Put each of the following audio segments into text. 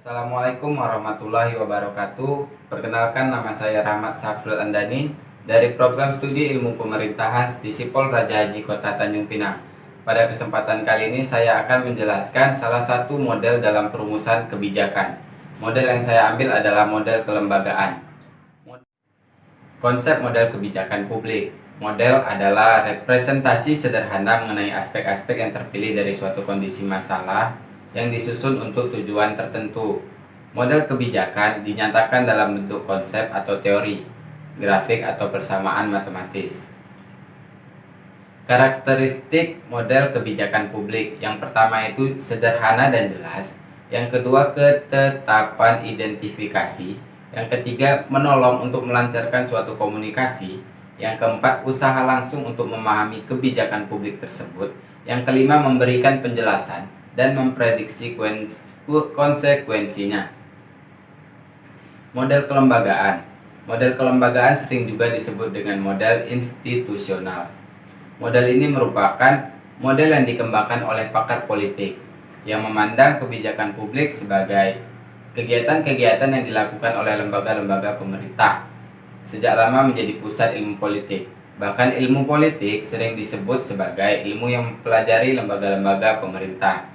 Assalamualaikum warahmatullahi wabarakatuh. Perkenalkan, nama saya Rahmat Safrul Andani dari Program Studi Ilmu Pemerintahan Stisipol Raja Haji Kota Tanjung Pinang. Pada kesempatan kali ini saya akan menjelaskan salah satu model dalam perumusan kebijakan. Model yang saya ambil adalah model kelembagaan. Konsep model kebijakan publik. Model adalah representasi sederhana mengenai aspek-aspek yang terpilih dari suatu kondisi masalah yang disusun untuk tujuan tertentu. Model kebijakan dinyatakan dalam bentuk konsep atau teori, grafik atau persamaan matematis. Karakteristik model kebijakan publik. Yang pertama itu sederhana dan jelas. Yang kedua, ketetapan identifikasi. Yang ketiga, menolong untuk melancarkan suatu komunikasi. Yang keempat, usaha langsung untuk memahami kebijakan publik tersebut. Yang kelima, memberikan penjelasan dan memprediksi konsekuensinya. Model kelembagaan. Model kelembagaan sering juga disebut dengan model institusional. Model ini merupakan model yang dikembangkan oleh pakar politik yang memandang kebijakan publik sebagai kegiatan-kegiatan yang dilakukan oleh lembaga-lembaga pemerintah sejak lama menjadi pusat ilmu politik. Bahkan ilmu politik sering disebut sebagai ilmu yang mempelajari lembaga-lembaga pemerintah.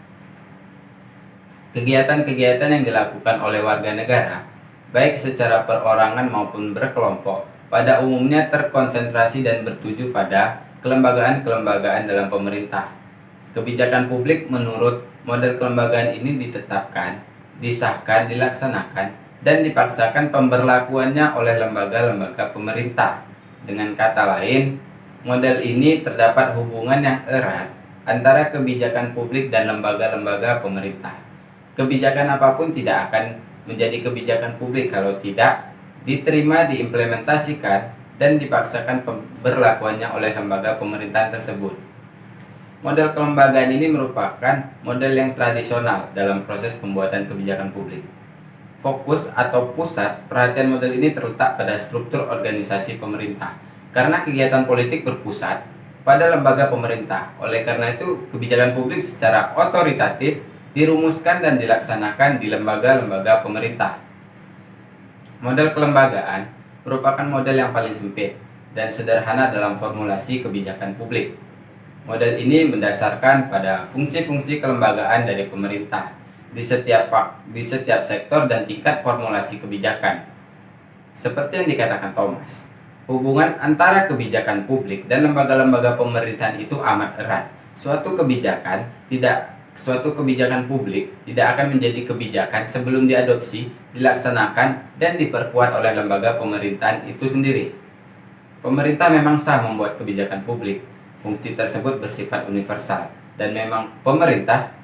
Kegiatan-kegiatan yang dilakukan oleh warga negara, baik secara perorangan maupun berkelompok, pada umumnya terkonsentrasi dan bertuju pada kelembagaan-kelembagaan dalam pemerintah. Kebijakan publik menurut model kelembagaan ini ditetapkan, disahkan, dilaksanakan, dan dipaksakan pemberlakuannya oleh lembaga-lembaga pemerintah. Dengan kata lain, model ini terdapat hubungan yang erat antara kebijakan publik dan lembaga-lembaga pemerintah. Kebijakan apapun tidak akan menjadi kebijakan publik kalau tidak diterima, diimplementasikan, dan dipaksakan pemberlakuannya oleh lembaga pemerintahan tersebut. Model kelembagaan ini merupakan model yang tradisional dalam proses pembuatan kebijakan publik. Fokus atau pusat perhatian model ini terletak pada struktur organisasi pemerintah, karena kegiatan politik berpusat pada lembaga pemerintah. Oleh karena itu, kebijakan publik secara otoritatif dirumuskan dan dilaksanakan di lembaga-lembaga pemerintah. Model kelembagaan merupakan model yang paling sempit dan sederhana dalam formulasi kebijakan publik. Model ini mendasarkan pada fungsi-fungsi kelembagaan dari pemerintah di setiap sektor dan tingkat formulasi kebijakan. Seperti yang dikatakan Thomas, hubungan antara kebijakan publik dan lembaga-lembaga pemerintahan itu amat erat. Suatu kebijakan publik tidak akan menjadi kebijakan sebelum diadopsi, dilaksanakan, dan diperkuat oleh lembaga pemerintahan itu sendiri. Pemerintah memang sah membuat kebijakan publik. Fungsi tersebut bersifat universal, dan memang pemerintah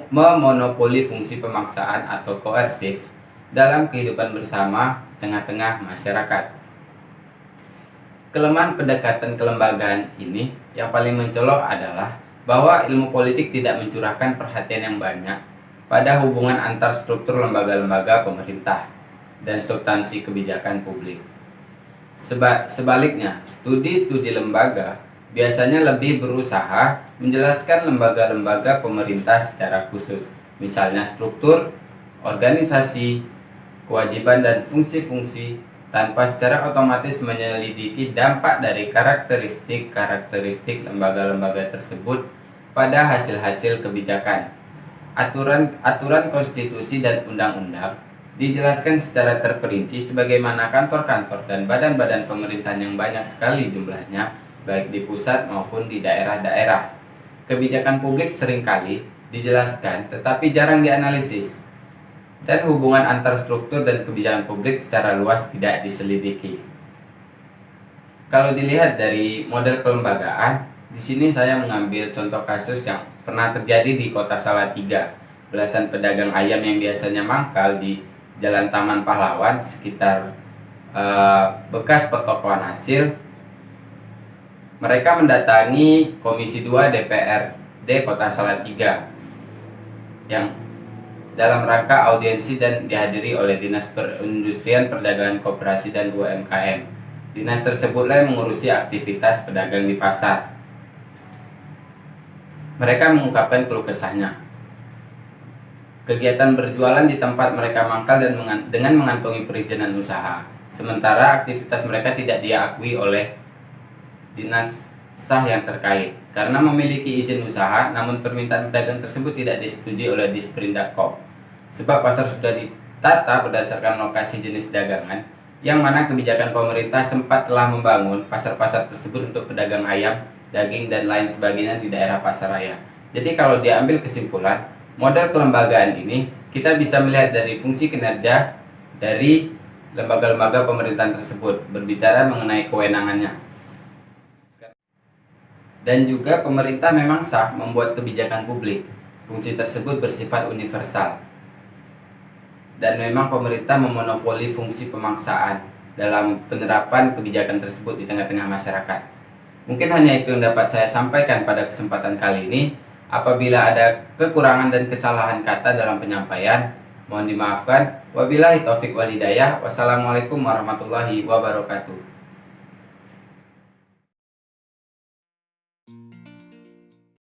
memonopoli fungsi pemaksaan atau koersif dalam kehidupan bersama tengah-tengah masyarakat. Kelemahan pendekatan kelembagaan ini yang paling mencolok adalah bahwa ilmu politik tidak mencurahkan perhatian yang banyak pada hubungan antar struktur lembaga-lembaga pemerintah dan substansi kebijakan publik. Sebaliknya, studi-studi lembaga biasanya lebih berusaha menjelaskan lembaga-lembaga pemerintah secara khusus, misalnya struktur, organisasi, kewajiban dan fungsi-fungsi, tanpa secara otomatis menyelidiki dampak dari karakteristik lembaga-lembaga tersebut pada hasil-hasil kebijakan. Aturan konstitusi dan undang-undang dijelaskan secara terperinci sebagaimana kantor-kantor dan badan-badan pemerintahan yang banyak sekali jumlahnya, baik di pusat maupun di daerah-daerah. Kebijakan publik seringkali dijelaskan tetapi jarang dianalisis, dan hubungan antar struktur dan kebijakan publik secara luas tidak diselidiki. Kalau dilihat dari model kelembagaan, di sini saya mengambil contoh kasus yang pernah terjadi di Kota Salatiga. Belasan pedagang ayam yang biasanya mangkal di Jalan Taman Pahlawan sekitar bekas pertokoan hasil, mereka mendatangi Komisi 2 DPRD Kota Salatiga yang dalam rangka audiensi dan dihadiri oleh Dinas Perindustrian, Perdagangan Koperasi dan UMKM. Dinas tersebutlah yang mengurusi aktivitas pedagang di pasar. Mereka mengungkapkan keluh kesahnya. kegiatan berjualan di tempat mereka mangkal dan dengan mengantongi perizinan usaha. Sementara aktivitas mereka tidak diakui oleh dinas sah yang terkait karena memiliki izin usaha, namun permintaan pedagang tersebut tidak disetujui oleh Disperindak.com. Sebab pasar sudah ditata berdasarkan lokasi jenis dagangan, yang mana kebijakan pemerintah sempat telah membangun pasar-pasar tersebut untuk pedagang ayam, daging, dan lain sebagainya di daerah pasaraya. Jadi kalau diambil kesimpulan, model kelembagaan ini kita bisa melihat dari fungsi kinerja dari lembaga-lembaga pemerintahan tersebut, berbicara mengenai kewenangannya. Dan juga pemerintah memang sah membuat kebijakan publik. Fungsi tersebut bersifat universal. Dan memang pemerintah memonopoli fungsi pemaksaan dalam penerapan kebijakan tersebut di tengah-tengah masyarakat. Mungkin hanya itu yang dapat saya sampaikan pada kesempatan kali ini. Apabila ada kekurangan dan kesalahan kata dalam penyampaian, mohon dimaafkan. Wabillahi taufik wal hidayah. Wassalamualaikum warahmatullahi wabarakatuh.